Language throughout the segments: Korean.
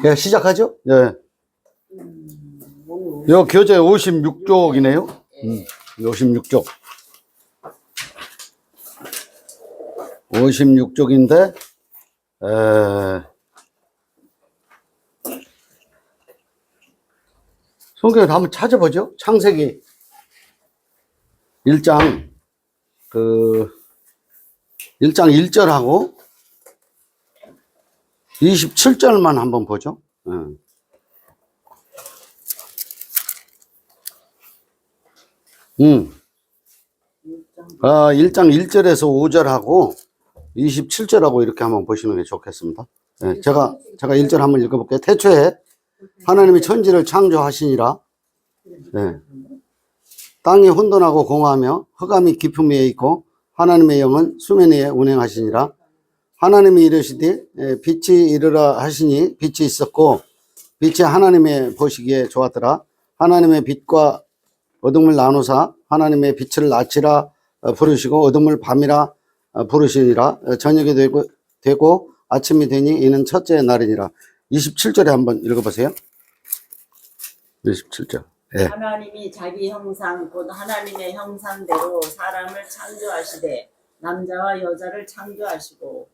예, 시작하죠? 예. 요 교재 56쪽이네요. 56쪽. 56쪽인데, 성경을 한번 찾아보죠. 창세기 1장, 1장 1절하고 27절만 한번 보죠. 1장 1절에서 5절하고 27절하고 이렇게 한번 보시는 게 좋겠습니다. 네, 제가 1절 한번 읽어볼게요. 태초에 하나님이 천지를 창조하시니라. 네. 땅이 혼돈하고 공허하며 흑암이 깊음 위에 있고 하나님의 영은 수면 위에 운행하시니라. 하나님이 이르시되 빛이 이르라 하시니 빛이 있었고 빛이 하나님의 보시기에 좋았더라. 하나님의 빛과 어둠을 나누사 하나님의 빛을 낮이라 부르시고 어둠을 밤이라 부르시니라. 저녁이 되고 아침이 되니 이는 첫째 날이니라. 27절에 한번 읽어보세요. 27절. 네. 하나님이 자기 형상 곧 하나님의 형상대로 사람을 창조하시되 남자와 여자를 창조하시고.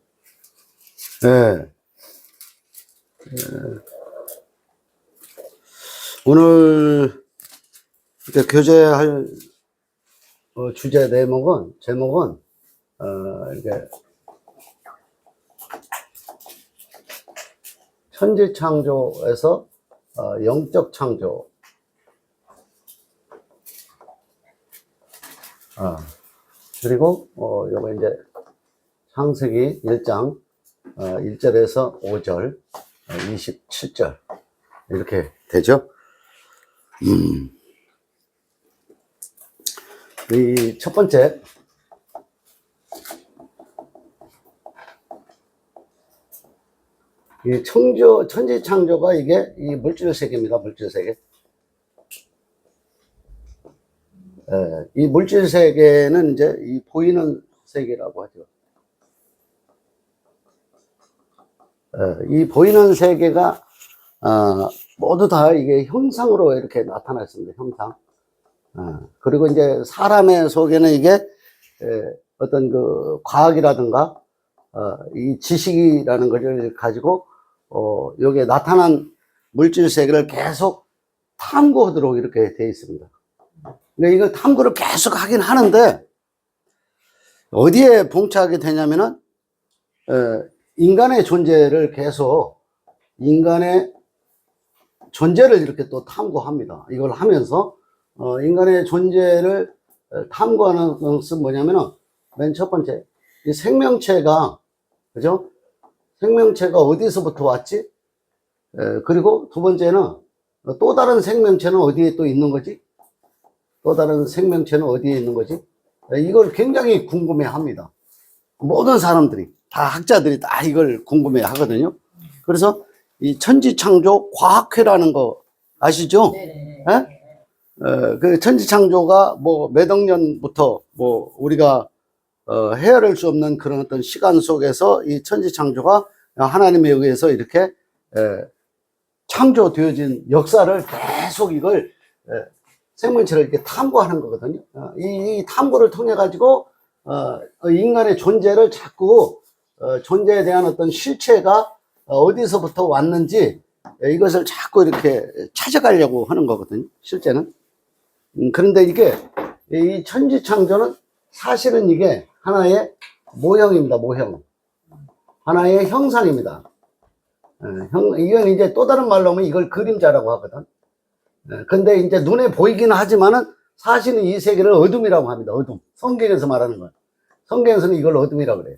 네. 오늘 교재할 주제 제목은 이게 천지 창조에서 영적 창조. 그리고 요거 이제 창세기 1장 1절에서 5절 27절 이렇게 되죠. 이 첫 번째 이 천지 창조가 이게 이 물질 세계입니다. 물질 세계. 이 물질 세계는 이제 이 보이는 세계라고 하죠. 이 보이는 세계가 모두 다 이게 형상으로 이렇게 나타났습니다. 형상. 그리고 이제 사람의 속에는 이게 어떤 그 과학이라든가 이 지식이라는 것을 가지고 여기에 나타난 물질 세계를 계속 탐구하도록 이렇게 되어 있습니다. 그러니까 이거 탐구를 계속 하긴 하는데 어디에 봉착하게 되냐면은 인간의 존재를 계속 인간의 존재를 이렇게 또 탐구합니다. 이걸 하면서 인간의 존재를 탐구하는 것은 뭐냐면은 맨 첫 번째 이 생명체가 그죠? 생명체가 어디서부터 왔지? 그리고 두 번째는 또 다른 생명체는 어디에 또 있는 거지? 또 다른 생명체는 어디에 있는 거지? 이걸 굉장히 궁금해 합니다. 모든 사람들이, 다 학자들이 다 이걸 궁금해 하거든요. 그래서 이 천지창조 과학회라는 거 아시죠? 그 천지창조가 뭐 몇 억 년부터 뭐 우리가 헤아릴 수 없는 그런 어떤 시간 속에서 이 천지창조가 하나님에 의해서 이렇게 창조되어진 역사를 계속 이걸 생명체를 이렇게 탐구하는 거거든요. 이 탐구를 통해 가지고 인간의 존재를 자꾸 존재에 대한 어떤 실체가 어디서부터 왔는지 이것을 자꾸 이렇게 찾아가려고 하는 거거든요. 실제는. 그런데 이게 이 천지창조는 사실은 이게 하나의 모형입니다. 모형. 하나의 형상입니다. 이건 이제 또 다른 말로 하면 이걸 그림자라고 하거든. 근데 이제 눈에 보이기는 하지만은 사실은 이 세계를 어둠이라고 합니다. 어둠. 성경에서 말하는 건. 성경에서는 이걸 어둠이라고 그래요.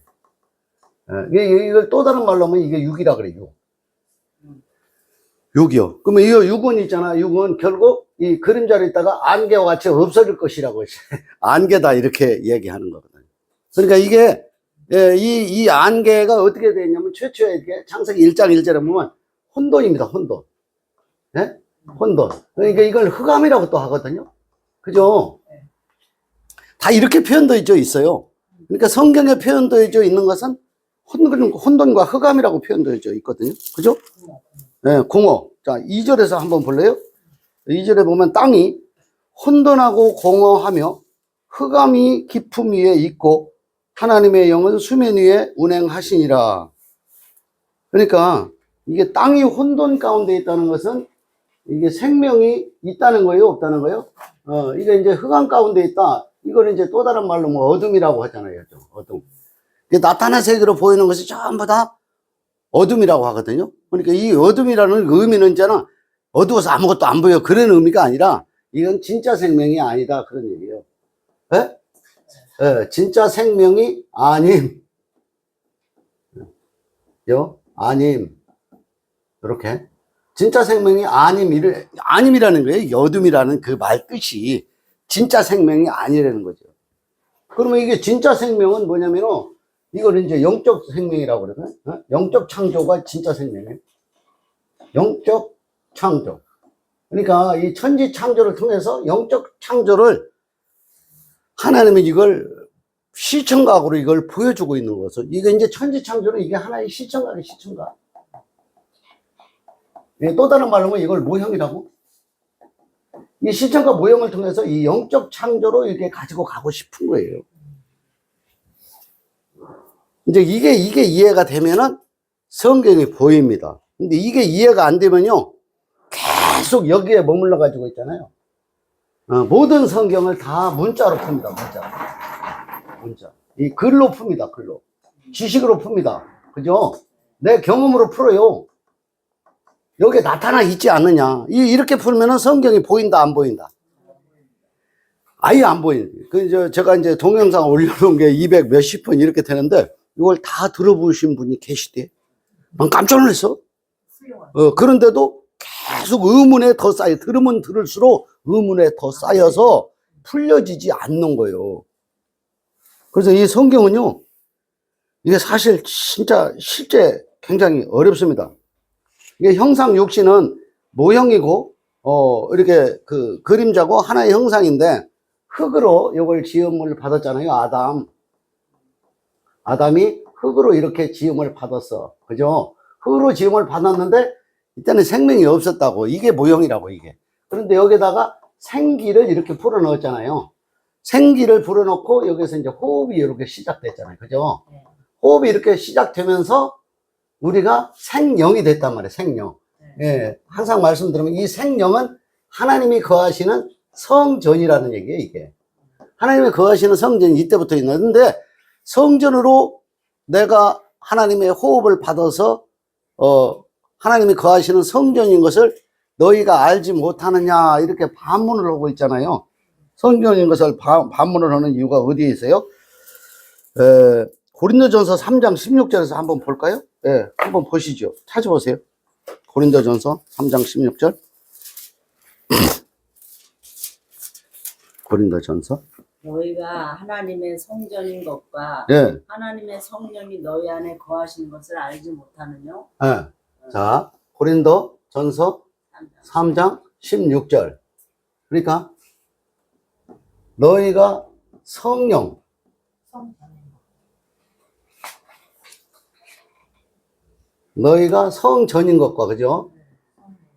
이걸 또 다른 말로 하면 이게 육이라 그래요. 육이요. 그러면 이 육은 있잖아. 육은 결국 이 그림자로 있다가 안개와 같이 없어질 것이라고 안개다 이렇게 얘기하는 거거든요. 그러니까 이게 이 안개가 어떻게 되냐면 최초에 이렇게 창세기 1장 1절에 보면 혼돈입니다. 혼돈. 네? 혼돈. 그러니까 이걸 흑암이라고 또 하거든요. 그죠? 다 이렇게 표현되어 있어요. 그러니까 성경에 표현되어 있는 것은 혼돈과 흑암이라고 표현되어 있거든요. 그죠? 네, 공허. 자, 2절에서 한번 볼래요? 2절에 보면 땅이 혼돈하고 공허하며 흑암이 깊음 위에 있고 하나님의 영은 수면 위에 운행하시니라. 그러니까 이게 땅이 혼돈 가운데 있다는 것은 이게 생명이 있다는 거예요, 없다는 거예요? 이게 이제 흑암 가운데 있다. 이거는 이제 또 다른 말로 뭐 어둠이라고 하잖아요. 어둠. 나타난 세계로 보이는 것이 전부 다 어둠이라고 하거든요. 그러니까 이 어둠이라는 의미는 이제는 어두워서 아무것도 안 보여. 그런 의미가 아니라 이건 진짜 생명이 아니다. 그런 얘기예요. 예? 예, 진짜 생명이 아님. 아님. 이렇게. 진짜 생명이 아님이라는 거예요. 어둠이라는 그 말 뜻이 진짜 생명이 아니라는 거죠. 그러면 이게 진짜 생명은 뭐냐면은 이걸 이제 영적 생명이라고 그러거든. 영적 창조가 진짜 생명이에요. 영적 창조. 그러니까 이 천지 창조를 통해서 영적 창조를 하나님이 이걸 시청각으로 이걸 보여주고 있는 거죠. 이게 이제 천지 창조는 이게 하나의 시청각이 시청각. 또 다른 말로 하면 이걸 모형이라고. 이 시청각 모형을 통해서 이 영적 창조로 이렇게 가지고 가고 싶은 거예요. 이제 이게 이해가 되면은 성경이 보입니다. 근데 이게 이해가 안 되면요, 계속 여기에 머물러 가지고 있잖아요. 모든 성경을 다 문자로 풉니다. 문자. 이 글로 풉니다. 글로. 지식으로 풉니다. 그죠? 내 경험으로 풀어요. 여기에 나타나 있지 않느냐. 이렇게 풀면은 성경이 보인다, 안 보인다? 아예 안 보이는. 제가 이제 동영상 올려놓은 게 200 몇십 분 이렇게 되는데, 이걸 다 들어보신 분이 계시대. 난 깜짝 놀랐어. 그런데도 계속 의문에 더 쌓여. 들으면 들을수록 의문에 더 쌓여서 풀려지지 않는 거예요. 그래서 이 성경은요, 이게 사실 진짜 실제 굉장히 어렵습니다. 이게 형상 육신은 모형이고, 이렇게 그 그림자고 하나의 형상인데, 흙으로 이걸 지음을 받았잖아요. 아담이 흙으로 이렇게 지음을 받았어. 그죠? 흙으로 지음을 받았는데, 이때는 생명이 없었다고. 이게 모형이라고, 이게. 그런데 여기다가 생기를 이렇게 불어 넣었잖아요. 생기를 불어 넣고, 여기서 이제 호흡이 이렇게 시작됐잖아요. 그죠? 호흡이 이렇게 시작되면서, 우리가 생령이 됐단 말이에요. 생령. 예, 항상 말씀드리면 이 생령은 하나님이 거하시는 성전이라는 얘기예요. 이게 하나님이 거하시는 성전이 이때부터 있는데, 성전으로 내가 하나님의 호흡을 받아서 하나님이 거하시는 성전인 것을 너희가 알지 못하느냐, 이렇게 반문을 하고 있잖아요. 성전인 것을 반문을 하는 이유가 어디에 있어요? 고린도전서 3장 16절에서 한번 볼까요? 네, 한번 보시죠. 찾아보세요. 고린도전서 3장 16절. 고린도전서. 너희가 하나님의 성전인 것과 네. 하나님의 성령이 너희 안에 거하시는 것을 알지 못하느냐? 네. 자, 고린도전서 3장 16절. 그러니까 너희가 성령, 너희가 성전인 것과, 그죠?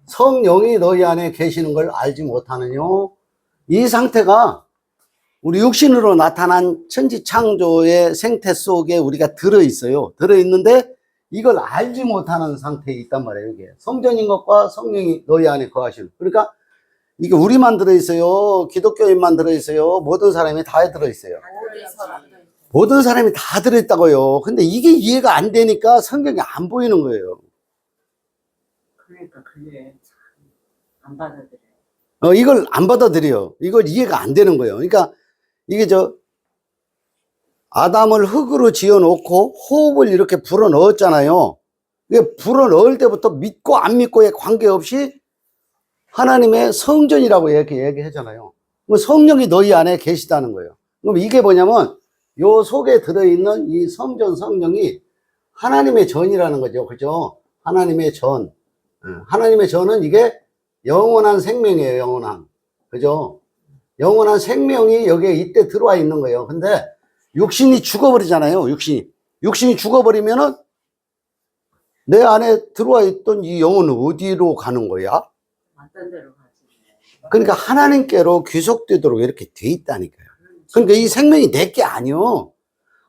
성령이 너희 안에 계시는 걸 알지 못하느냐? 이 상태가 우리 육신으로 나타난 천지 창조의 생태 속에 우리가 들어있어요. 들어있는데 이걸 알지 못하는 상태에 있단 말이에요. 이게 성전인 것과 성령이 너희 안에 거하시는. 그러니까 이게 우리만 들어있어요. 기독교인만 들어있어요. 모든 사람이 다 들어있어요. 모든 사람이 다 들어있다고요. 근데 이게 이해가 안 되니까 성경이 안 보이는 거예요. 그러니까 그게 안 받아들여요. 이걸 안 받아들여요. 이걸 이해가 안 되는 거예요. 그러니까 이게 아담을 흙으로 지어놓고 호흡을 이렇게 불어 넣었잖아요. 이게 불어 넣을 때부터 믿고 안 믿고에 관계없이 하나님의 성전이라고 이렇게 얘기하잖아요. 성령이 너희 안에 계시다는 거예요. 그럼 이게 뭐냐면 요 속에 들어있는 이 성전 성령이 하나님의 전이라는 거죠. 그죠? 하나님의 전. 하나님의 전은 이게 영원한 생명이에요. 영원한. 그죠? 영원한 생명이 여기에 이때 들어와 있는 거예요. 근데 육신이 죽어버리잖아요. 육신이 죽어버리면은 내 안에 들어와 있던 이 영은 어디로 가는 거야? 어떤 데로 가지? 그러니까 하나님께로 귀속되도록 이렇게 돼 있다니까요. 그러니까 이 생명이 내 게 아니요.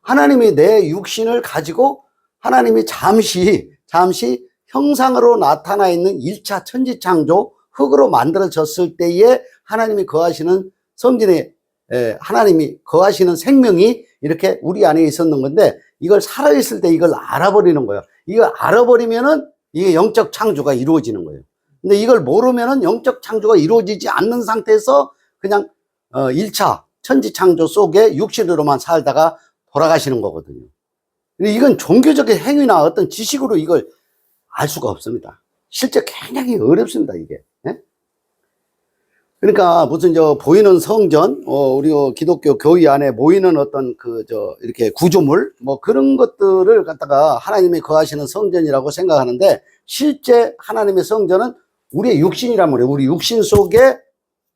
하나님이 내 육신을 가지고 하나님이 잠시 형상으로 나타나 있는 1차 천지창조 흙으로 만들어졌을 때에 하나님이 거하시는 성전에 하나님이 거하시는 생명이 이렇게 우리 안에 있었는 건데, 이걸 살아있을 때 이걸 알아버리는 거예요. 이걸 알아버리면은 이게 영적 창조가 이루어지는 거예요. 근데 이걸 모르면은 영적 창조가 이루어지지 않는 상태에서 그냥 1차 천지 창조 속에 육신으로만 살다가 돌아가시는 거거든요. 근데 이건 종교적인 행위나 어떤 지식으로 이걸 알 수가 없습니다. 실제 굉장히 어렵습니다, 이게. 예? 그러니까 무슨 보이는 성전, 우리 기독교 교회 안에 모이는 어떤 이렇게 구조물, 뭐 그런 것들을 갖다가 하나님이 거하시는 성전이라고 생각하는데, 실제 하나님의 성전은 우리의 육신이란 말이에요. 우리 육신 속에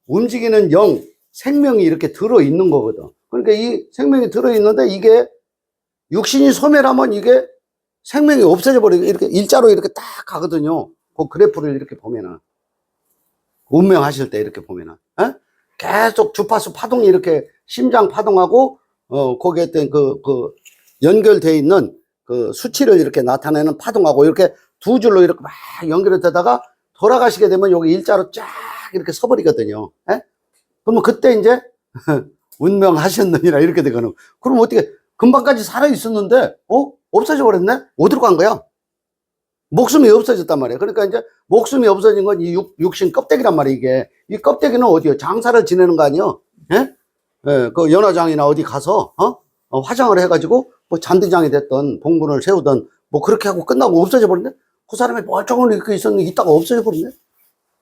움직이는 영, 생명이 이렇게 들어있는 거거든. 그러니까 이 생명이 들어있는데, 이게 육신이 소멸하면 이게 생명이 없어져 버리고 이렇게 일자로 이렇게 딱 가거든요. 그 그래프를 이렇게 보면은. 운명하실 때 이렇게 보면은. 계속 주파수 파동이 이렇게 심장 파동하고, 거기에 어떤 연결되어 있는 그 수치를 이렇게 나타내는 파동하고 이렇게 두 줄로 이렇게 막 연결이 되다가 돌아가시게 되면 여기 일자로 쫙 이렇게 서버리거든요. 그러면 그때 이제 운명하셨느니라 이렇게 되거든. 그럼 어떻게 금방까지 살아 있었는데 없어져 버렸네? 어디로 간 거야? 목숨이 없어졌단 말이에요. 그러니까 이제 목숨이 없어진 건 이 육신 껍데기란 말이에요. 이게 이 껍데기는 어디요? 장사를 지내는 거 아니에요? 예? 예, 그 연화장이나 어디 가서 화장을 해가지고 뭐 잔디장이 됐던 봉분을 세우던 뭐 그렇게 하고 끝나고 없어져 버렸네. 그 사람이 멀쩡히 이렇게 있었는데 이따가 없어져 버렸네.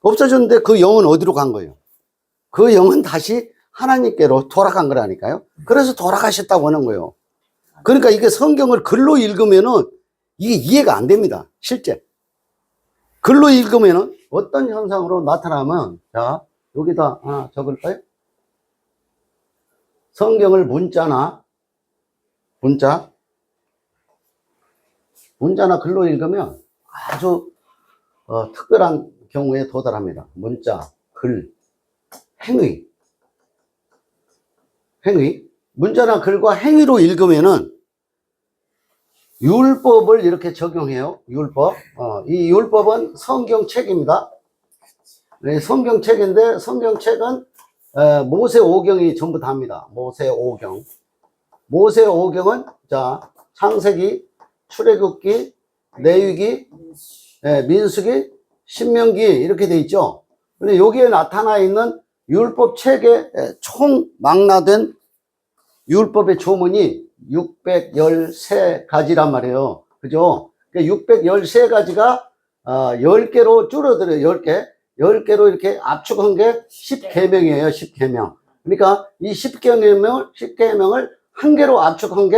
없어졌는데 그 영은 어디로 간 거예요? 그 영은 다시 하나님께로 돌아간 거라니까요. 그래서 돌아가셨다고 하는 거예요. 그러니까 이게 성경을 글로 읽으면은 이게 이해가 안 됩니다. 실제. 글로 읽으면은 어떤 현상으로 나타나면, 자, 여기다 하나 적을까요? 성경을 문자나 글로 읽으면 아주 특별한 경우에 도달합니다. 문자, 글, 행위. 문자나 글과 행위로 읽으면은 율법을 이렇게 적용해요. 율법. 이 율법은 성경책입니다. 네, 성경책인데 성경책은 모세오경이 전부 다입니다. 모세오경은 자, 창세기, 출애굽기, 레위기, 민수기, 신명기 이렇게 돼 있죠. 근데 여기에 나타나 있는 율법 책의 총망라된 율법의 조문이 613가지란 말이에요. 그죠? 613가지가 10개로 줄어들어요. 10개로 이렇게 압축한 게 10계명이에요. 10계명. 그러니까 이 10계명을 한 개로 압축한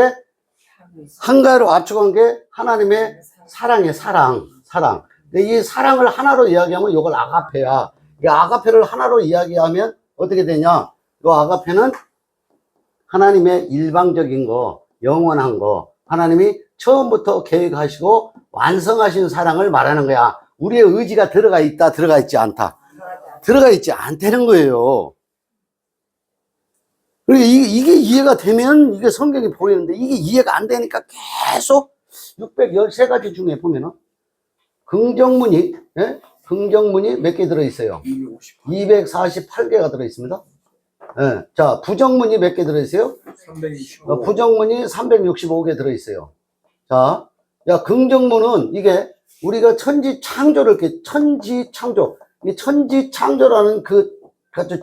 게 하나님의 사랑이에요. 사랑. 근데 이 사랑을 하나로 이야기하면 이걸 아가페야. 이 아가페를 하나로 이야기하면 어떻게 되냐? 이 아가페는 하나님의 일방적인 거, 영원한 거, 하나님이 처음부터 계획하시고 완성하신 사랑을 말하는 거야. 우리의 의지가 들어가 있다, 들어가 있지 않다. 들어가 있지 않다는 거예요. 그리고 이게 이해가 되면 이게 성경이 보이는데 이게 이해가 안 되니까 계속 613가지 중에 보면은 긍정문이 몇 개 들어있어요? 248개가 들어있습니다. 자, 부정문이 몇 개 들어있어요? 365. 부정문이 365개 들어있어요. 자, 긍정문은 이게 우리가 천지창조라는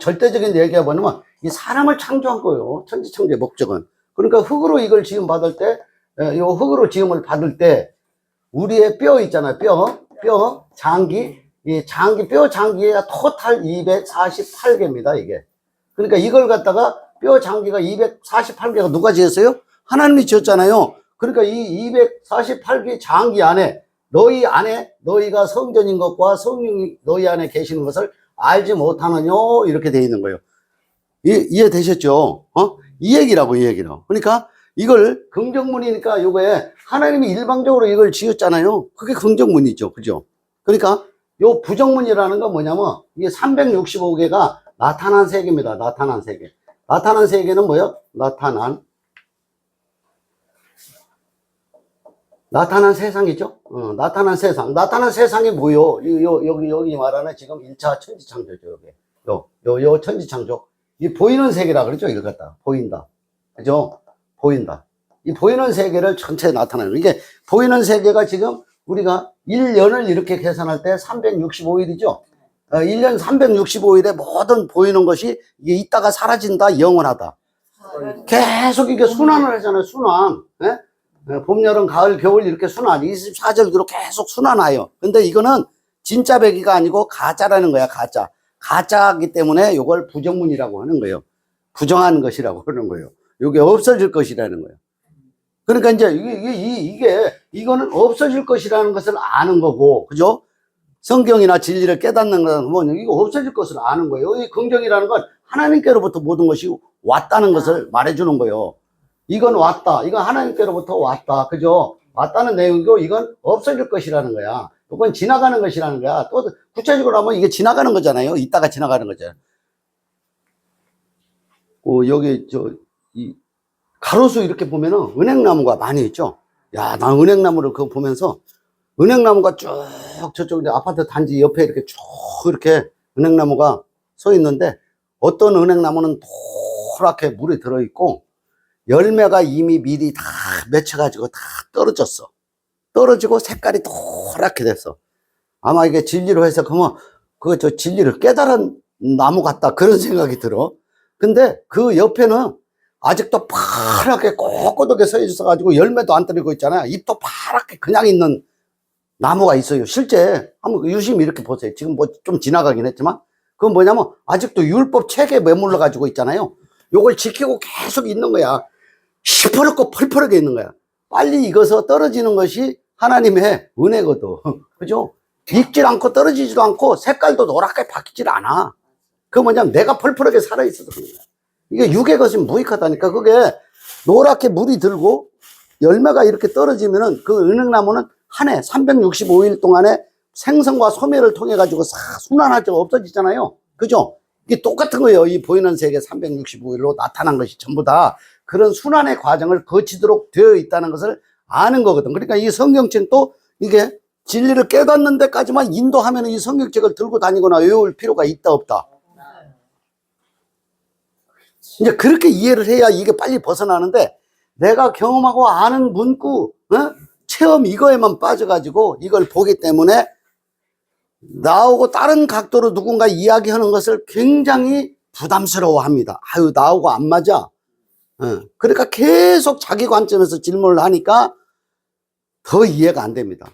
절대적인 얘기가 뭐냐면 이 사람을 창조한 거예요. 천지창조의 목적은. 그러니까 흙으로 이걸 지음 받을 때, 흙으로 지음을 받을 때 우리의 뼈 있잖아요. 뼈, 장기. 이 뼈 장기가 토탈 248개입니다, 이게. 그러니까 이걸 갖다가 뼈 장기가 248개가 누가 지었어요? 하나님이 지었잖아요. 그러니까 이 248개 장기 안에 너희가 성전인 것과 성령이 너희 안에 계시는 것을 알지 못하느냐 이렇게 돼 있는 거예요. 이해되셨죠? 이 얘기라고. 그러니까 이걸 긍정문이니까 요거에 하나님이 일방적으로 이걸 지었잖아요. 그게 긍정문이죠. 그죠? 그러니까 요 부정문이라는 건 뭐냐면 이게 365개가 나타난 세계입니다. 나타난 세계. 나타난 세계는 뭐예요? 나타난 세상이죠. 나타난 세상. 나타난 세상이 뭐요? 여기 말하는 지금 1차 천지창조죠. 요 천지창조. 이 보이는 세계라 그러죠. 이걸 갖다 보인다. 그죠? 보인다. 이 보이는 세계를 전체에 나타나는. 이게 보이는 세계가 지금 우리가 1년을 이렇게 계산할 때 365일이죠. 1년 365일에 모든 보이는 것이 이게 있다가 사라진다, 영원하다. 계속 이게 순환을 하잖아요. 순환. 예? 봄, 여름, 가을, 겨울 이렇게 순환. 24절기로 계속 순환해요. 근데 이거는 진짜 배기가 아니고 가짜라는 거야. 가짜. 가짜이기 때문에 이걸 부정문이라고 하는 거예요. 부정한 것이라고 하는 거예요. 이게 없어질 것이라는 거예요. 그러니까 이제 이거는 없어질 것이라는 것을 아는 거고, 그죠? 성경이나 진리를 깨닫는 건 뭐냐, 이거 없어질 것을 아는 거예요. 이 긍정이라는 건 하나님께로부터 모든 것이 왔다는 것을 말해주는 거예요. 이건 왔다. 이건 하나님께로부터 왔다. 그죠? 왔다는 내용이고, 이건 없어질 것이라는 거야. 이건 지나가는 것이라는 거야. 또 구체적으로 하면 이게 지나가는 거잖아요. 이따가 지나가는 거잖아요. 여기 가로수 이렇게 보면은 은행나무가 많이 있죠. 야, 나 은행나무를 그거 보면서 은행나무가 쭉 저쪽 이제 아파트 단지 옆에 이렇게 쭉 이렇게 은행나무가 서 있는데 어떤 은행나무는 노랗게 물이 들어있고 열매가 이미 미리 다 맺혀가지고 다 떨어졌어. 떨어지고 색깔이 노랗게 됐어. 아마 이게 진리로 해석하면 그거 저 진리를 깨달은 나무 같다 그런 생각이 들어. 근데 그 옆에는 아직도 파랗게 꼿꼿하게 서 있어가지고 열매도 안 떨어지고 있잖아요. 잎도 파랗게 그냥 있는 나무가 있어요. 실제 한번 유심히 이렇게 보세요. 지금 뭐 좀 지나가긴 했지만 그건 뭐냐면 아직도 율법 체계에 매물러 가지고 있잖아요. 요걸 지키고 계속 있는 거야. 시퍼렇고 펄펄하게 있는 거야. 빨리 익어서 떨어지는 것이 하나님의 은혜거든. 그죠? 익질 않고 떨어지지도 않고 색깔도 노랗게 바뀌질 않아. 그 뭐냐면 내가 펄펄하게 살아있어서 그런 거야. 이게 육의 것이 무익하다니까. 그게 노랗게 물이 들고 열매가 이렇게 떨어지면은 그 은행나무는 한 해 365일 동안에 생성과 소멸을 통해 가지고 순환하죠. 없어지잖아요. 그죠? 이게 똑같은 거예요. 이 보이는 세계 365일로 나타난 것이 전부 다 그런 순환의 과정을 거치도록 되어 있다는 것을 아는 거거든. 그러니까 이 성경책도 이게 진리를 깨닫는 데까지만 인도하면 이 성경책을 들고 다니거나 외울 필요가 있다 없다. 이제 그렇게 이해를 해야 이게 빨리 벗어나는데 내가 경험하고 아는 문구, 체험 이거에만 빠져가지고 이걸 보기 때문에 나하고 다른 각도로 누군가 이야기하는 것을 굉장히 부담스러워 합니다. 아유, 나하고 안 맞아. 그러니까 계속 자기 관점에서 질문을 하니까 더 이해가 안 됩니다.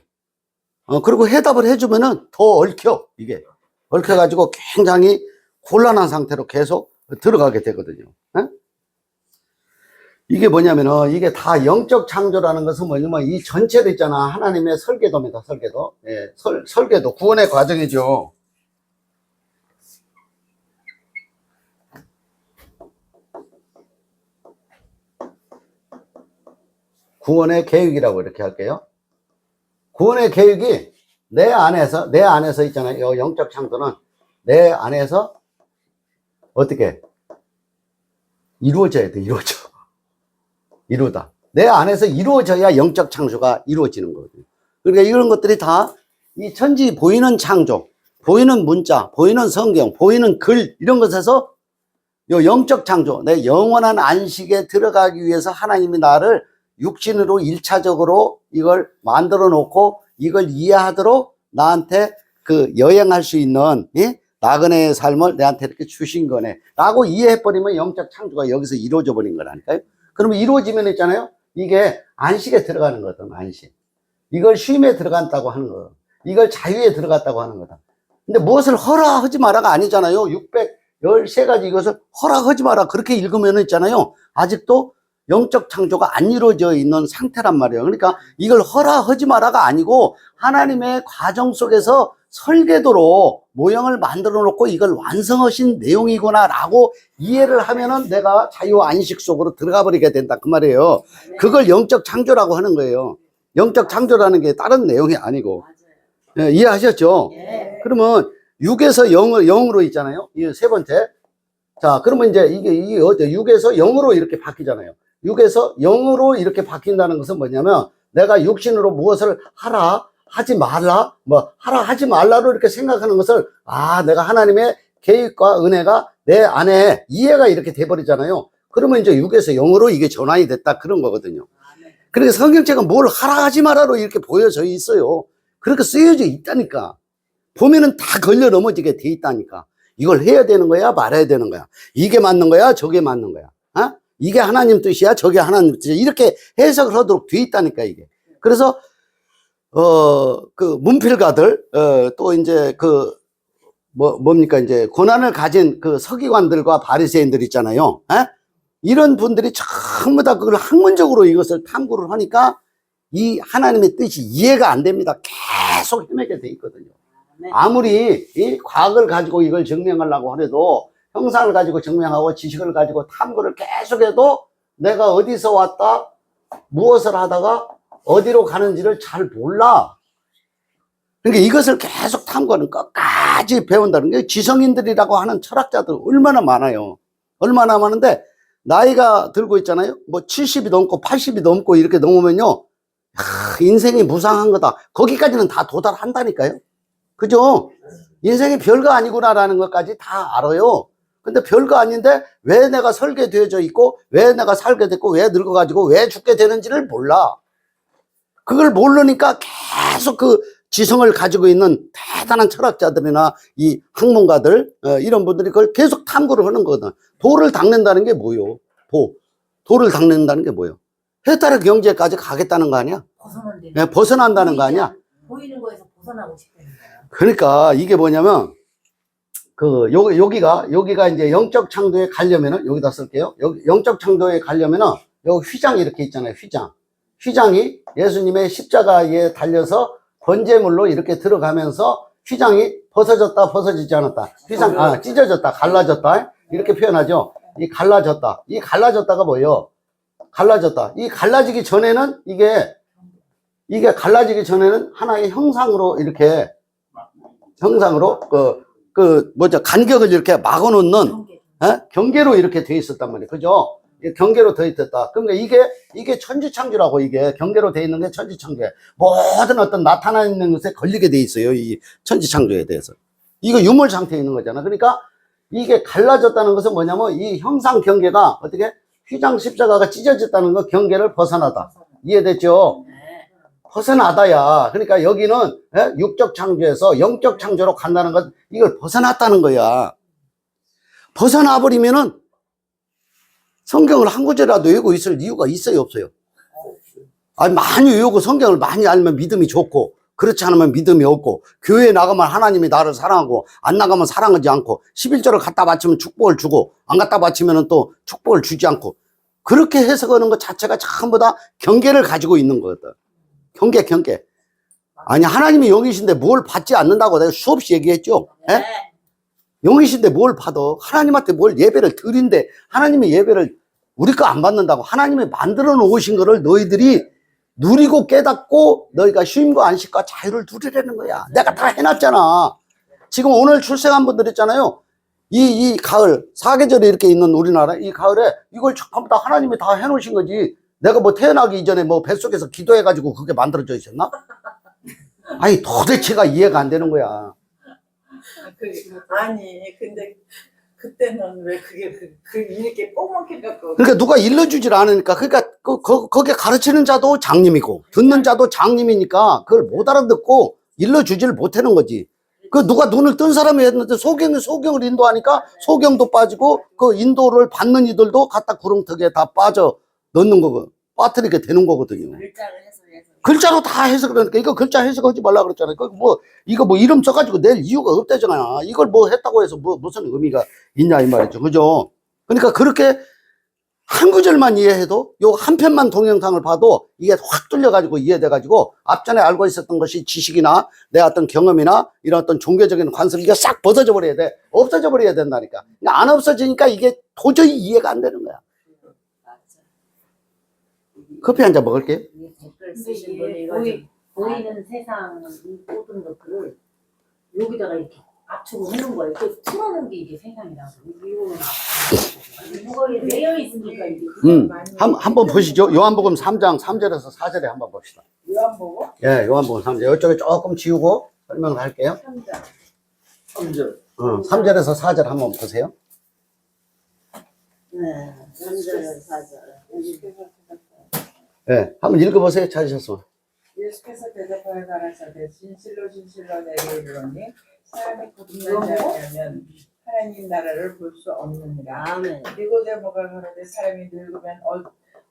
그리고 해답을 해주면은 더 얽혀, 이게. 얽혀가지고 굉장히 곤란한 상태로 계속 들어가게 되거든요. 이게 뭐냐면은 이게 다 영적 창조라는 것은 뭐냐면 이 전체도 있잖아. 하나님의 설계도입니다. 설계도. 예, 설계도. 구원의 과정이죠. 구원의 계획이라고 이렇게 할게요. 구원의 계획이 내 안에서 있잖아요. 영적 창조는 내 안에서 어떻게 이루어져야 돼. 이루다. 내 안에서 이루어져야 영적 창조가 이루어지는 거거든요. 그러니까 이런 것들이 다 이 천지 보이는 창조, 보이는 문자, 보이는 성경, 보이는 글 이런 것에서 요 영적 창조, 내 영원한 안식에 들어가기 위해서 하나님이 나를 육신으로 1차적으로 이걸 만들어 놓고 이걸 이해하도록 나한테 그 여행할 수 있는 나그네의 삶을 내한테 이렇게 주신 거네 라고 이해해버리면 영적 창조가 여기서 이루어져 버린 거라니까요. 그러면 이루어지면 있잖아요. 이게 안식에 들어가는 거거든. 안식. 이걸 쉼에 들어간다고 하는 거. 이걸 자유에 들어갔다고 하는 거다. 근데 무엇을 허락하지 마라가 아니잖아요. 613가지 이것을 허락하지 마라 그렇게 읽으면 있잖아요. 아직도 영적 창조가 안 이루어져 있는 상태란 말이에요. 그러니까 이걸 허락하지 마라가 아니고 하나님의 과정 속에서 설계도로 모형을 만들어 놓고 이걸 완성하신 내용이구나 라고 이해를 하면은 내가 자유안식 속으로 들어가 버리게 된다 그 말이에요. 그걸 영적 창조라고 하는 거예요. 영적 창조라는 게 다른 내용이 아니고. 예, 이해하셨죠? 예. 그러면 6에서 0으로 있잖아요. 이 세 번째. 자, 그러면 이제 이게 6에서 0으로 이렇게 바뀌잖아요. 6에서 0으로 이렇게 바뀐다는 것은 뭐냐면 내가 육신으로 무엇을 하라, 하지 말라, 뭐 하라, 하지 말라로 이렇게 생각하는 것을 내가 하나님의 계획과 은혜가 내 안에 이해가 이렇게 돼버리잖아요. 그러면 이제 6에서 0으로 이게 전환이 됐다 그런 거거든요. 그러니까 성경책은 뭘 하라 하지 마라로 이렇게 보여져 있어요. 그렇게 쓰여져 있다니까. 보면은 다 걸려 넘어지게 돼 있다니까. 이걸 해야 되는 거야, 말아야 되는 거야. 이게 맞는 거야, 저게 맞는 거야. 이게 하나님 뜻이야, 저게 하나님 뜻이야. 이렇게 해석을 하도록 돼 있다니까, 이게. 그래서, 그 문필가들, 또 이제 뭡니까, 이제 고난을 가진 그 서기관들과 바리새인들 있잖아요. 이런 분들이 전부 다 그걸 학문적으로 이것을 탐구를 하니까 이 하나님의 뜻이 이해가 안 됩니다. 계속 헤매게 돼 있거든요. 아무리 이 과학을 가지고 이걸 증명하려고 하래도 형상을 가지고 증명하고 지식을 가지고 탐구를 계속해도 내가 어디서 왔다 무엇을 하다가 어디로 가는지를 잘 몰라. 그러니까 이것을 계속 탐구하는 끝까지 배운다는 게 지성인들이라고 하는 철학자들 얼마나 많아요. 얼마나 많은데 나이가 들고 있잖아요. 뭐 70이 넘고 80이 넘고 이렇게 넘으면요. 인생이 무상한 거다. 거기까지는 다 도달한다니까요. 그죠? 인생이 별거 아니구나라는 것까지 다 알아요. 근데 별거 아닌데 왜 내가 설계되어져 있고 왜 내가 살게 됐고 왜 늙어가지고 왜 죽게 되는지를 몰라. 그걸 모르니까 계속 그 지성을 가지고 있는 대단한 철학자들이나 이 학문가들 이런 분들이 그걸 계속 탐구를 하는 거거든. 도를 닦는다는 게 뭐요? 도를 닦는다는 게 뭐요? 해탈의 경지에까지 가겠다는 거 아니야? 벗어난다는 거 아니야? 보이는 거에서 벗어나고 싶다는 거야. 그러니까 이게 뭐냐면 여기가 이제 영적 창조에 가려면은 여기다 쓸게요. 여기 영적 창조에 가려면은 여기 휘장이 이렇게 있잖아요. 휘장이 예수님의 십자가에 달려서 번제물로 이렇게 들어가면서 휘장이 벗어졌다 벗어지지 않았다. 휘장 찢어졌다 갈라졌다 이렇게 표현하죠. 이 갈라졌다가 뭐예요? 갈라졌다. 이 갈라지기 전에는 이게 갈라지기 전에는 하나의 형상으로 이렇게 간격을 이렇게 막아놓는 경계로 이렇게 돼 있었단 말이에요. 그죠? 경계로 돼 있었다. 그러니까 이게 천지창조라고. 이게 경계로 돼 있는 게 천지창조. 모든 어떤 나타나 있는 것에 걸리게 돼 있어요. 이 천지창조에 대해서. 이거 유물 상태에 있는 거잖아. 그러니까 이게 갈라졌다는 것은 뭐냐면 이 형상 경계가 어떻게 휘장 십자가가 찢어졌다는 거 경계를 벗어나다. 이해됐죠? 벗어나다야. 그러니까 여기는 육적 창조에서 영적 창조로 간다는 것, 이걸 벗어났다는 거야. 벗어나 버리면은 성경을 한 구절이라도 외우고 있을 이유가 있어요, 없어요? 많이 외우고 성경을 많이 알면 믿음이 좋고, 그렇지 않으면 믿음이 없고, 교회에 나가면 하나님이 나를 사랑하고, 안 나가면 사랑하지 않고, 11조를 갖다 바치면 축복을 주고, 안 갖다 바치면 또 축복을 주지 않고, 그렇게 해석하는 것 자체가 전부 다 경계를 가지고 있는 거거든. 경계. 아니, 하나님이 영이신데 뭘 받지 않는다고 내가 수없이 얘기했죠? 예? 영이신데 뭘 받아? 하나님한테 뭘 예배를 드린대. 하나님의 예배를 우리 거 안 받는다고. 하나님이 만들어 놓으신 거를 너희들이 누리고 깨닫고 너희가 쉼과 안식과 자유를 누리라는 거야. 내가 다 해놨잖아. 지금 오늘 출생한 분들 있잖아요. 이 가을, 사계절이 이렇게 있는 우리나라, 이 가을에 이걸 전부 다 하나님이 다 해놓으신 거지. 내가 뭐 태어나기 이전에 뭐 뱃속에서 기도해가지고 그게 만들어져 있었나? 아니, 도대체가 이해가 안 되는 거야. 아니, 근데 그때는 왜 그게 이렇게 뽕먹게 갖고. 그러니까 누가 일러주질 않으니까. 그러니까 거기에 가르치는 자도 장님이고 듣는 자도 장님이니까 그걸 못 알아듣고 일러주지를 못하는 거지. 그 누가 눈을 뜬 사람이 했는데 소경을 인도하니까 소경도 빠지고 그 인도를 받는 이들도 갖다 구렁텅이에 다 빠져 넣는 거고 빠뜨리게 되는 거거든요. 글자로 다 해석을 하니까 이거 글자 해석하지 말라 그랬잖아요. 이거 뭐 이름 써가지고 낼 이유가 없다잖아. 이걸 뭐 했다고 해서 무슨 의미가 있냐 이 말이죠. 그죠? 그러니까 그렇게 한 구절만 이해해도 요 한 편만 동영상을 봐도 이게 확 뚫려가지고 이해돼가지고 앞전에 알고 있었던 것이 지식이나 내 어떤 경험이나 이런 어떤 종교적인 관습 이게 싹 벗어져 버려야 돼. 없어져 버려야 된다니까. 그러니까 안 없어지니까 이게 도저히 이해가 안 되는 거야. 맞아. 커피 한 잔 먹을게요. 이 댓글 근데 쓰신 분이 이게 이거 좀 보이는 세상 이 모든 것들을 여기다가 이렇게 압축을 해놓은 거예요. 그 틀어놓은 게 이게 세상이라고. 이거는 뭐가 내려 있으니까 이게. 한번 보시죠. 요한복음 3장 3절에서 4절에 한번 봅시다. 요한복음 예, 요한복음 3절. 이쪽에 조금 지우고 설명을 할게요. 3장 3절에서 4절 한번 보세요. 네, 3절 4절. 예, 한번 읽어보세요. 찾으셨으면. 예수께서 대답하여 가라사대 진실로 진실로 내게 이르노니 사람이 거듭나지 않으면 하나님 나라를 볼 수 없느니라. 아멘. 니고데모가 가로되 사람이 늙으면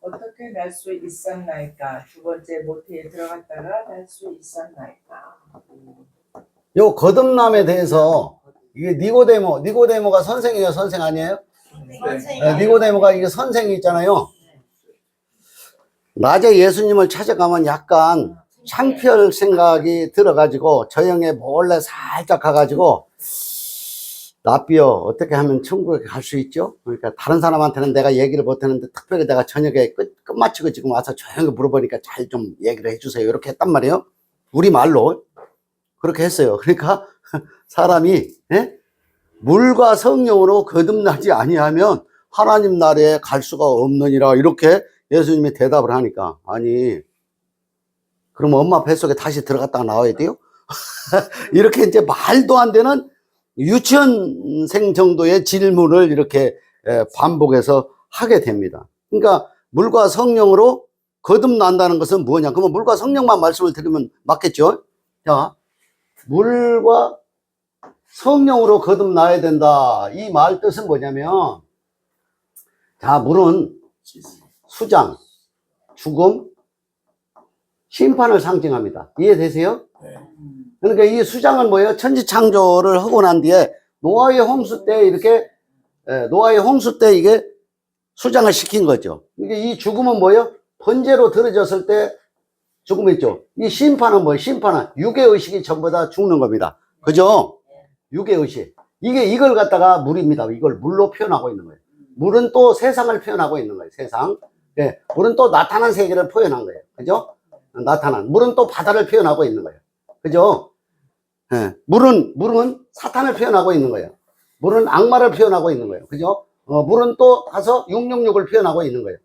어떻게 날 수 있었나이까? 두 번째 모태에 들어갔다가 날 수 있었나이까? 요 거듭남에 대해서 이게 니고데모가 선생이에요, 선생 아니에요? 네, 니고데모가 이게 선생이 있잖아요. 낮에 예수님을 찾아가면 약간 창피할 생각이 들어가지고 저 형에 몰래 살짝 가가지고 나비요 어떻게 하면 천국에 갈 수 있죠? 그러니까 다른 사람한테는 내가 얘기를 못했는데 특별히 내가 저녁에 끝마치고 지금 와서 조용히 물어보니까 잘 좀 얘기를 해주세요 이렇게 했단 말이에요. 우리 말로 그렇게 했어요. 그러니까 사람이 물과 성령으로 거듭나지 아니하면 하나님 나라에 갈 수가 없느니라 이렇게 예수님이 대답을 하니까 아니 그럼 엄마 뱃속에 다시 들어갔다가 나와야 돼요? 이렇게 이제 말도 안 되는 유치원생 정도의 질문을 이렇게 반복해서 하게 됩니다. 그러니까 물과 성령으로 거듭난다는 것은 뭐냐? 그러면 물과 성령만 말씀을 드리면 맞겠죠? 자, 물과 성령으로 거듭나야 된다. 이 말 뜻은 뭐냐면 자, 물은 수장, 죽음, 심판을 상징합니다. 이해되세요? 그러니까 이 수장은 뭐예요? 천지창조를 하고 난 뒤에 노아의 홍수 때 이렇게 이게 수장을 시킨 거죠. 이게 이 죽음은 뭐예요? 번제로 들어졌을 때 죽음이 있죠. 이 심판은 뭐예요? 심판은 유괴의식이 전부 다 죽는 겁니다. 그죠? 유괴의식. 이걸 갖다가 물입니다. 이걸 물로 표현하고 있는 거예요. 물은 또 세상을 표현하고 있는 거예요. 세상. 예, 물은 또 나타난 세계를 표현한 거예요. 그죠? 물은 또 바다를 표현하고 있는 거예요. 그죠? 예, 물은 사탄을 표현하고 있는 거예요. 물은 악마를 표현하고 있는 거예요. 그죠? 물은 또 가서 666을 표현하고 있는 거예요.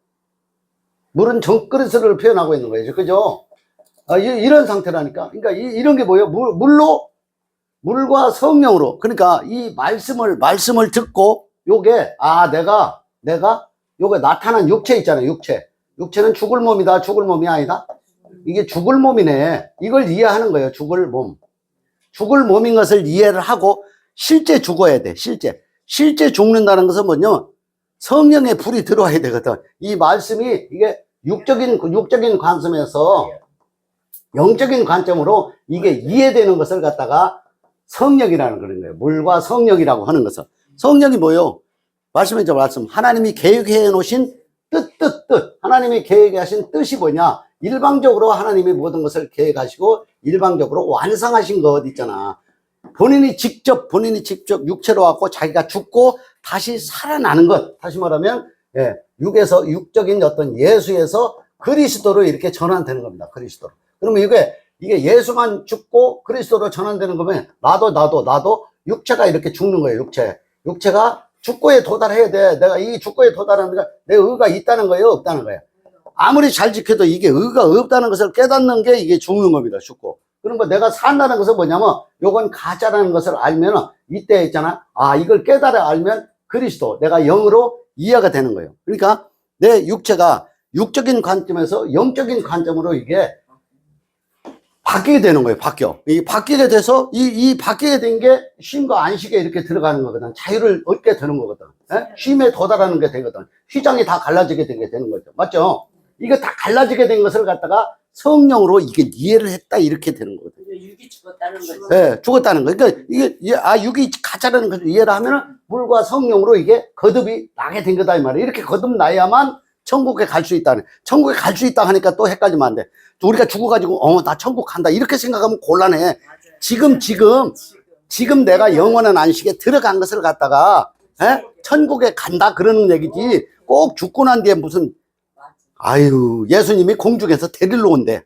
물은 정그리스를 표현하고 있는 거예요. 그죠? 이런 상태라니까. 그러니까 이런 게 뭐예요? 물과 성령으로. 그러니까 이 말씀을 듣고 요게 내가 요게 나타난 육체 있잖아요. 육체는 죽을 몸이다. 죽을 몸이 아니다. 이게 죽을 몸이네. 이걸 이해하는 거예요. 죽을 몸. 죽을 몸인 것을 이해를 하고 실제 죽어야 돼. 실제 죽는다는 것은 뭐냐? 성령의 불이 들어와야 되거든. 이 말씀이 이게 육적인 관점에서 영적인 관점으로 이게 이해되는 것을 갖다가 성령이라는 그런 거예요. 물과 성령이라고 하는 것은. 성령이 뭐예요? 말씀이죠, 말씀. 하나님이 계획해 놓으신 뜻. 하나님이 계획하신 뜻이 뭐냐? 일방적으로 하나님이 모든 것을 계획하시고 일방적으로 완성하신 것 있잖아. 본인이 직접 육체로 왔고 자기가 죽고 다시 살아나는 것. 다시 말하면 육적인 어떤 예수에서 그리스도로 이렇게 전환되는 겁니다. 그리스도로. 그러면 이게 예수만 죽고 그리스도로 전환되는 거면 나도 육체가 이렇게 죽는 거예요. 육체가 죽고에 도달해야 돼. 내가 이 죽고에 도달하는 게 내 의가 있다는 거예요, 없다는 거예요. 아무리 잘 지켜도 이게 의가 없다는 것을 깨닫는 게 이게 죽는 겁니다. 죽고. 그러면 내가 산다는 것은 뭐냐면 요건 가짜라는 것을 알면 이때 있잖아. 이걸 깨달아 알면 그리스도, 내가 영으로 이해가 되는 거예요. 그러니까 내 육체가 육적인 관점에서 영적인 관점으로 이게 바뀌게 되는 거예요. 바뀌게 돼서 이 바뀌게 된 게 쉼과 안식에 이렇게 들어가는 거거든. 자유를 얻게 되는 거거든. 쉼에 도달하는 게 되거든. 휘장이 다 갈라지게 되는 거죠. 맞죠? 이거 다 갈라지게 된 것을 갖다가 성령으로 이게 이해를 했다 이렇게 되는 거거든요. 이게 육이 죽었다는 거지. 예, 죽었다는 거. 그러니까 육이 가짜라는 걸 이해를 하면은 물과 성령으로 이게 거듭이 나게 된 거다 이 말이에요. 이렇게 거듭나야만 천국에 갈 수 있다는. 천국에 갈 수 있다 하니까 또 헷갈리면 안 돼. 우리가 죽어가지고 나 천국 간다 이렇게 생각하면 곤란해. 맞아요. 지금 내가 영원한 안식에 들어간 것을 갖다가 천국에 간다 그러는 얘기지. 꼭 죽고 난 뒤에 무슨 아유 예수님이 공중에서 데리러 온대.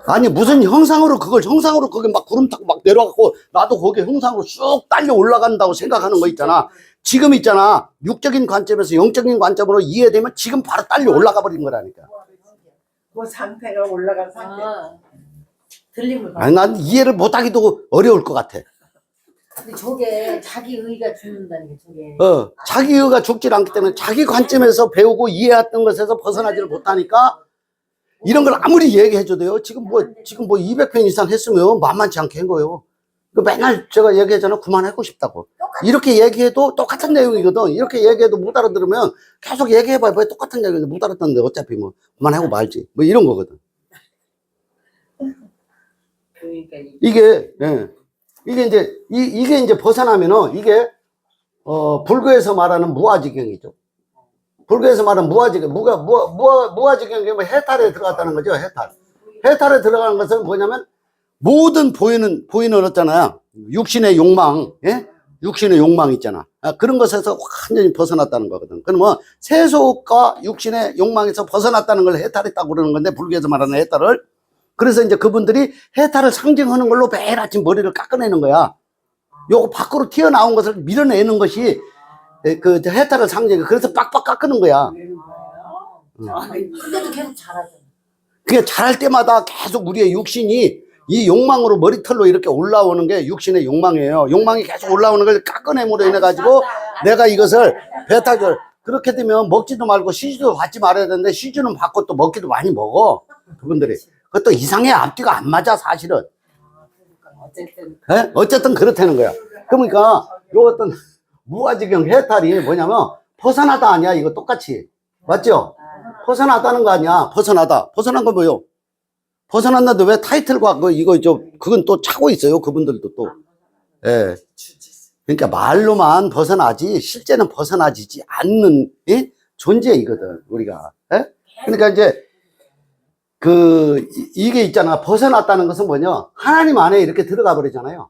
아니 무슨 형상으로 거기 막 구름 타고 막 내려가고 나도 거기 형상으로 쑥 딸려 올라간다고 생각하는 거 있잖아. 지금 있잖아 육적인 관점에서 영적인 관점으로 이해되면 지금 바로 딸려 올라가 버린 거라니까. 그 상태가 올라간 상태. 들림을 받아. 아니 난 이해를 못하기도 어려울 것 같아. 근데 저게 자기 의가 죽는다는 게 저게. 자기 의가 죽질 않기 때문에 자기 관점에서 배우고 이해했던 것에서 벗어나지를 못하니까 이런 걸 아무리 얘기해줘도요. 지금 뭐 200편 이상 했으면 만만치 않게 한 거예요. 그 맨날 제가 얘기하잖아. 그만하고 싶다고. 이렇게 얘기해도 똑같은 내용이거든. 이렇게 얘기해도 못 알아들으면 계속 얘기해봐야 똑같은 내용인데 못 알아듣는데 어차피 뭐 그만하고 말지. 뭐 이런 거거든. 그러니까 이게 이제 벗어나면은 이게 불교에서 말하는 무아지경이죠. 불교에서 말하는 무아지경, 무아지경이면 해탈에 들어갔다는 거죠. 해탈에 들어가는 것은 뭐냐면 모든 보이는 어잖아요. 육신의 욕망, 육신의 욕망 있잖아. 그런 것에서 완전히 벗어났다는 거거든. 그러면 세속과 육신의 욕망에서 벗어났다는 걸 해탈했다고 그러는 건데 불교에서 말하는 해탈을. 그래서 이제 그분들이 해탈을 상징하는 걸로 매일 아침 머리를 깎아내는 거야. 요거 밖으로 튀어나온 것을 밀어내는 것이 그 해탈을 상징해. 그래서 빡빡 깎는 거야. 근데도 계속 잘하잖아. 그게 잘할 때마다 계속 우리의 육신이 이 욕망으로 머리털로 이렇게 올라오는 게 육신의 욕망이에요. 욕망이 계속 올라오는 걸 깎아내므로 인해 가지고 내가 이것을 배타절 그렇게 되면 먹지도 말고 시주도 받지 말아야 되는데 시주는 받고 또 먹기도 많이 먹어. 그분들이. 그것도 이상해. 앞뒤가 안 맞아 사실은. 어쨌든 그렇다는 거야. 그러니까 요 어떤 무아지경 해탈이 뭐냐면 벗어나다 아니야. 이거 똑같이. 맞죠? 벗어나다는 거 아니야. 벗어난 거 뭐요? 벗어났는데 왜 타이틀과 그건 또 차고 있어요. 그분들도 또. 예. 그러니까 말로만 벗어나지 실제는 벗어나지지 않는 존재이거든 우리가. 예? 그러니까 이제 이게 있잖아. 벗어났다는 것은 뭐냐? 하나님 안에 이렇게 들어가 버리잖아요.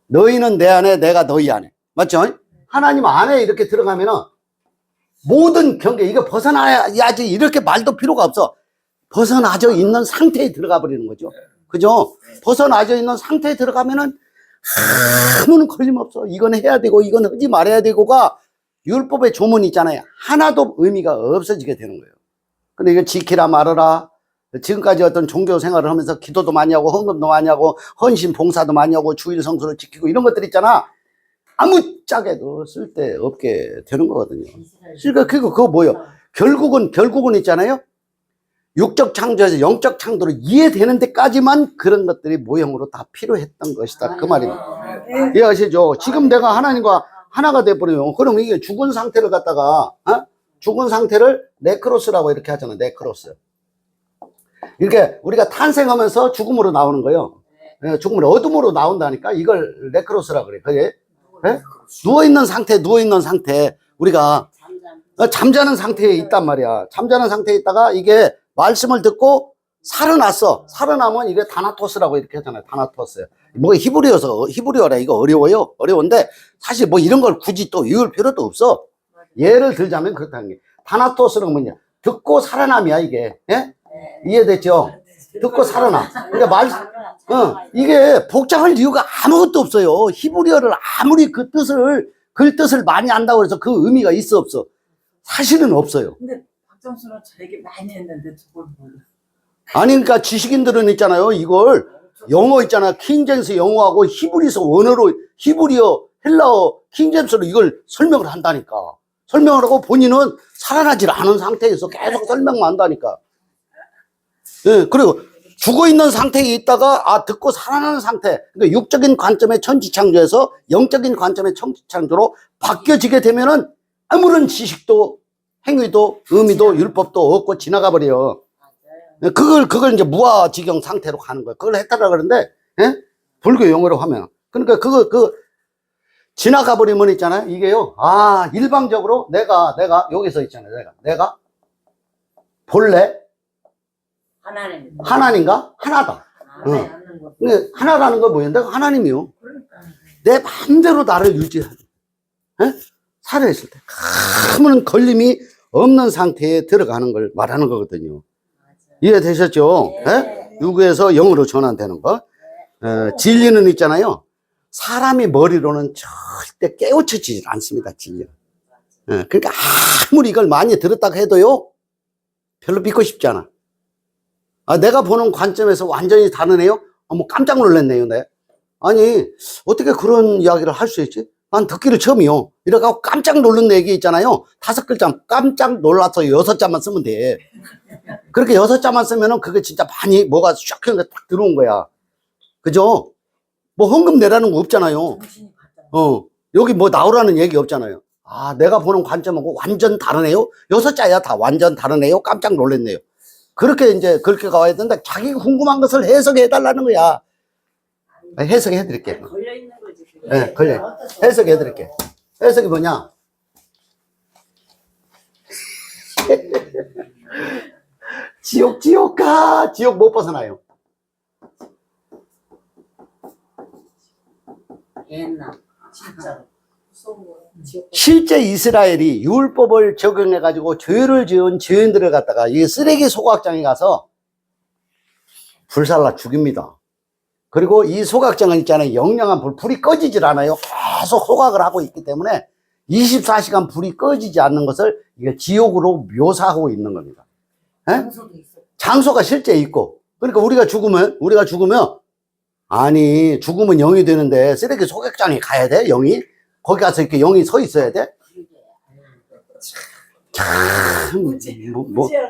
너희는 내 안에, 내가 너희 안에. 맞죠? 하나님 안에 이렇게 들어가면은 모든 경계, 이거 벗어나야지 이렇게 말도 필요가 없어. 벗어나져 있는 상태에 들어가 버리는 거죠. 그죠? 벗어나져 있는 상태에 들어가면은 아무는 걸림없어. 이건 해야 되고, 이건 하지 말아야 되고가 율법의 조문이 있잖아요. 하나도 의미가 없어지게 되는 거예요. 근데 이거 지키라 말아라. 지금까지 어떤 종교 생활을 하면서 기도도 많이 하고 헌금도 많이 하고 헌신 봉사도 많이 하고 주일 성수를 지키고 이런 것들 있잖아. 아무짝에도 쓸데없게 되는 거거든요. 그러니까 그거 뭐예요? 결국은 있잖아요. 육적 창조에서 영적 창조로 이해되는 데까지만 그런 것들이 모형으로 다 필요했던 것이다. 그 말입니다. 이해하시죠? 지금 내가 하나님과 하나가 돼버려요. 그럼 이게 죽은 상태를 갖다가 죽은 상태를 네크로스라고 이렇게 하잖아요. 네크로스. 이렇게 우리가 탄생하면서 죽음으로 나오는 거예요. 죽음으로 어둠으로 나온다니까 이걸 네크로스라고 그래. 그게 누워있는 상태 우리가 잠자는 상태에 있단 말이야. 잠자는 상태에 있다가 이게 말씀을 듣고 살아나면 이게 다나토스라고 이렇게 하잖아요. 다나토스. 뭐 히브리어라 이거 어려워요. 어려운데 사실 뭐 이런 걸 굳이 또 외울 필요도 없어. 예를 들자면 그렇다는 게 다나토스는 뭐냐? 듣고 살아남이야 이게. 예? 이해됐죠? 듣고 살아남. 그러니까 이게 복잡할 이유가 아무것도 없어요. 히브리어를 아무리 그 뜻을 많이 안다고 해서 그 의미가 있어 없어? 사실은 없어요. 근데 박정수는 저 얘기 많이 했는데 저걸 몰라. 아니 그러니까 지식인들은 있잖아요. 이걸 영어 있잖아. 킹제임스 영어하고 히브리서 원어로 히브리어 헬라어 킹제임스로 이걸 설명을 한다니까. 설명을 하고 본인은 살아나질 않은 상태에서 계속 설명만 한다니까. 예, 그리고 죽어있는 상태에 있다가 듣고 살아나는 상태. 그러니까 육적인 관점의 천지창조에서 영적인 관점의 천지창조로 바뀌어지게 되면은 아무런 지식도 행위도 의미도 율법도 없고 지나가 버려요. 그걸 이제 무아지경 상태로 가는 거예요. 그걸 했다라 그러는데, 예? 불교 용어로 하면. 그러니까 지나가 버리면 있잖아요. 이게요. 일방적으로 내가 여기서 있잖아요. 내가 본래 하나님. 하나님과 하나다. 하나에 앉는 거. 근데 하나라는 건 뭐예요? 내가 하나님이요. 그러니까. 내 마음대로 나를 유지하는. 예? 살아있을 때. 아무런 걸림이 없는 상태에 들어가는 걸 말하는 거거든요. 이해되셨죠? 네. 예? 육에서 영으로 전환되는 거. 진리는 있잖아요. 사람이 머리로는 절대 깨우쳐지지 않습니다, 진리는. 그러니까 아무리 이걸 많이 들었다고 해도요, 별로 믿고 싶지 않아. 내가 보는 관점에서 완전히 다르네요? 뭐 깜짝 놀랐네요, 네. 아니, 어떻게 그런 이야기를 할 수 있지? 난 듣기를 처음이요. 이래가지고 깜짝 놀란 얘기 있잖아요. 5글자, 깜짝 놀라서 6자만 쓰면 돼. 그렇게 6자만 쓰면은 그게 진짜 많이 뭐가 샥 딱 들어온 거야. 그죠? 뭐 헌금 내라는 거 없잖아요. 여기 뭐 나오라는 얘기 없잖아요. 내가 보는 관점하고 완전 다르네요. 6자야 다 완전 다르네요. 깜짝 놀랐네요. 그렇게 가야 된다. 자기가 궁금한 것을 해석해 달라는 거야. 해석해 드릴게요. 걸려 있는 거지. 네, 해석해 드릴게요. 해석이 뭐냐? 지옥 가. 지옥 못 벗어나요. 옛날 진짜로. 실제 이스라엘이 율법을 적용해 가지고 죄를 지은 죄인들을 갖다가 이 쓰레기 소각장에 가서 불살라 죽입니다. 그리고 이 소각장은 있잖아요. 영영한 불이 꺼지질 않아요. 계속 소각을 하고 있기 때문에 24시간 불이 꺼지지 않는 것을 이게 지옥으로 묘사하고 있는 겁니다. 장소가 실제 있고. 그러니까 우리가 죽으면 아니 죽으면 영이 되는데 쓰레기 소각장에 가야 돼? 영이? 거기 가서 이렇게 영이 서 있어야 돼? 참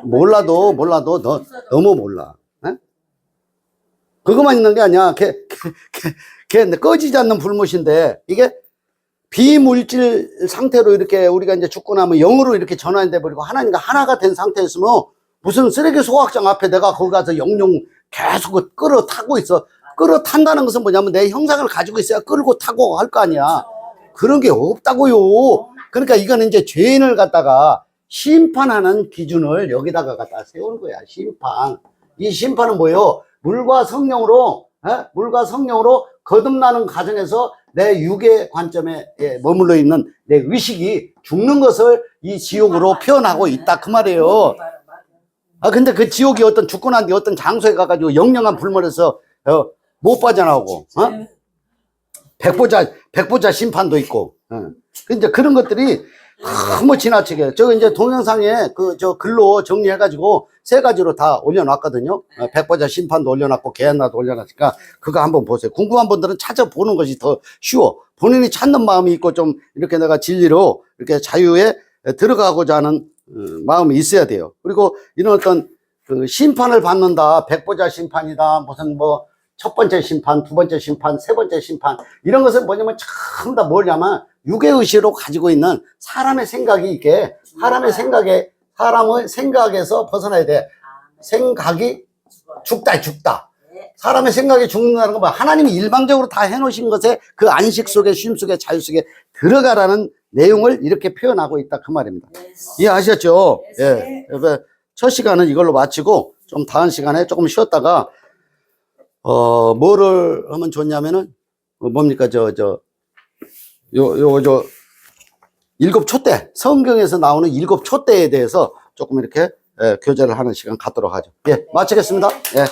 몰라도 너 너무 몰라. 에? 그것만 있는 게 아니야. 걔 꺼지지 않는 불못인데 이게 비물질 상태로 이렇게 우리가 이제 죽고 나면 영으로 이렇게 전환돼 버리고 하나님과 하나가 된 상태였으면 무슨 쓰레기 소각장 앞에 내가 거기 가서 영영 계속 끌어 타고 있어. 끌어 탄다는 것은 뭐냐면 내 형상을 가지고 있어야 끌고 타고 할 거 아니야. 그런 게 없다고요. 그러니까 이거는 이제 죄인을 갖다가 심판하는 기준을 여기다가 갖다 세우는 거야. 심판. 이 심판은 뭐예요? 물과 성령으로 거듭나는 과정에서 내 육의 관점에 머물러 있는 내 의식이 죽는 것을 이 지옥으로 표현하고 있다. 그 말이에요. 근데 그 지옥이 죽고 난 뒤 어떤 장소에 가가지고 영영한 불멸에서 못 빠져나오고, 백보자 심판도 있고, 이제 그런 것들이 너무 지나치게, 이제 동영상에 글로 정리해가지고 3가지로 다 올려놨거든요. 백보자 심판도 올려놨고, 개한나도 올려놨으니까 그거 한번 보세요. 궁금한 분들은 찾아보는 것이 더 쉬워. 본인이 찾는 마음이 있고 좀 이렇게 내가 진리로 이렇게 자유에 들어가고자 하는 마음이 있어야 돼요. 그리고 이런 어떤 심판을 받는다, 백보자 심판이다, 무슨 첫 번째 심판, 두 번째 심판, 세 번째 심판, 이런 것은 뭐냐면 전부 다 뭐냐면 육의 의식으로 가지고 있는 사람의 생각이 있게, 사람의 생각에서 벗어나야 돼. 생각이 죽다. 사람의 생각이 죽는다는 건 뭐 하나님이 일방적으로 다 해놓으신 것에 그 안식 속에, 쉼 속에, 자유 속에 들어가라는 내용을 이렇게 표현하고 있다. 그 말입니다. 이해하셨죠? 예. 그래서 첫 시간은 이걸로 마치고 좀 다음 시간에 조금 쉬었다가 뭐를 하면 좋냐면은, 뭡니까, 7 촛대, 성경에서 나오는 7 촛대에 대해서 조금 이렇게, 교제를 하는 시간 갖도록 하죠. 예, 마치겠습니다. 예.